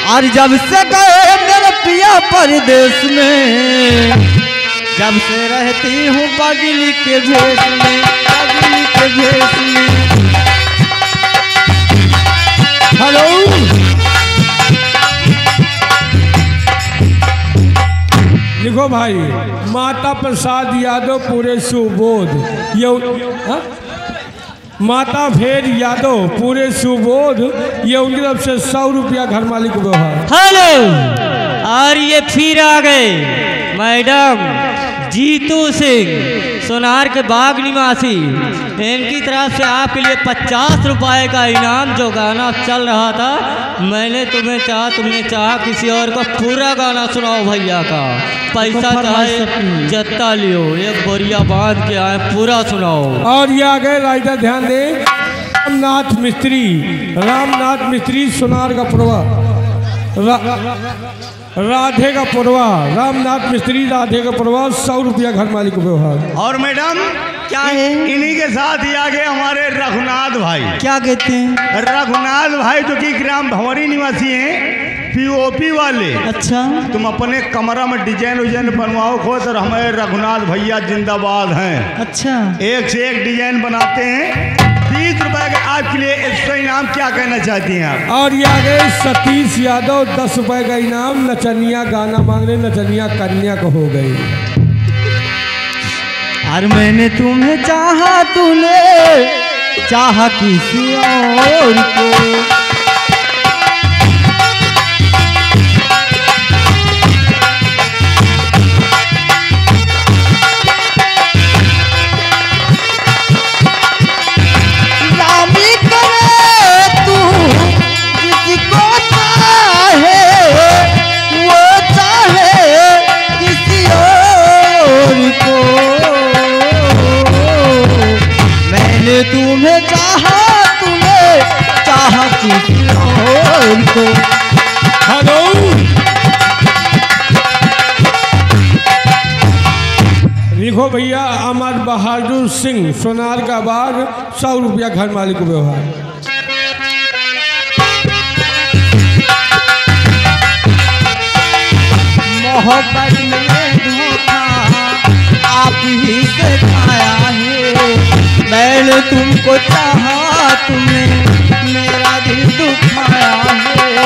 और जब से गए मेरे पिया परदेश में, जब से रहती हूँ पगली के भेष में, पगली के भेष में। हेलो लिखो भाई, माता प्रसाद यादव पूरे सुबोध, माता भेद यादव पूरे सुबोध, ये उनकी तरफ से 100 रुपया घर मालिक को व्यवहार। हेलो, और ये फिर आ गए मैडम जीतू सिंह सोनार के बाग निवासी, इनकी तरफ से आपके लिए 50 रुपए का इनाम। जो गाना चल रहा था, मैंने तुम्हें चाहा तुमने चाहा किसी और को, पूरा गाना सुनाओ भैया का। पैसा चाहे जत्ता लियो, एक बोरिया बांध के आए, पूरा सुनाओ। और ये आ गए राइटर, ध्यान दे, रामनाथ मिस्त्री, रामनाथ मिस्त्री सोनार का पुरवा, राधे का पुरवा, रामनाथ मिस्त्री राधे का पुरवा, 100 रुपया घर मालिक को व्यवहार। और मैडम क्या है, इन्हीं के साथ ही आगे हमारे रघुनाथ भाई। क्या कहते हैं? रघुनाथ भाई जो कि ग्राम भंवरी निवासी हैं, पीओपी वाले। अच्छा, तुम अपने कमरा में डिजाइन विजाइन बनवाओ खो, तो हमारे रघुनाथ भैया जिंदाबाद हैं। अच्छा, एक से एक डिजाइन बनाते हैं। 20 रुपए का आपके लिए एक्स्ट्रा इनाम, क्या कहना चाहती हैं आप? और ये आ गए सतीश यादव, 10 रुपए का इनाम। नचनिया गाना मांग रहे, नचनिया कन्या को हो गई। और मैंने तुम्हें चाहा, तूने चाहा किसी और को। तुम्हें चाहा, तूने चाहा किसी और को। हेलो, लिखो भैया, अमर बहादुर सिंह सोनार का बाग, 100 रुपया घर मालिक को व्यवहार। मोहब्बत में धोखा आप ही से खाया है, मैंने तुमको चाहा, तुमने मेरा दिल दुखाया है।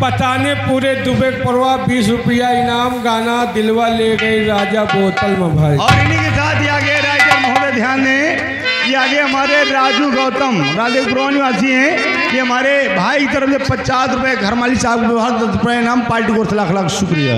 पताने पूरे दुबे परवा, 20 रुपया इनाम। गाना दिलवा ले गई राजा बोतल में भाई। और इन्हीं के साथ ही आगे राइटर महोदय ध्यान दें, ये आगे हमारे राजू गौतम राधेपुरा निवासी हैं। ये हमारे भाई की तरफ से 50 रुपये घर मालिक साहब को व्यवहार, 10 रुपये इनाम। पार्टी को लाख लाख शुक्रिया।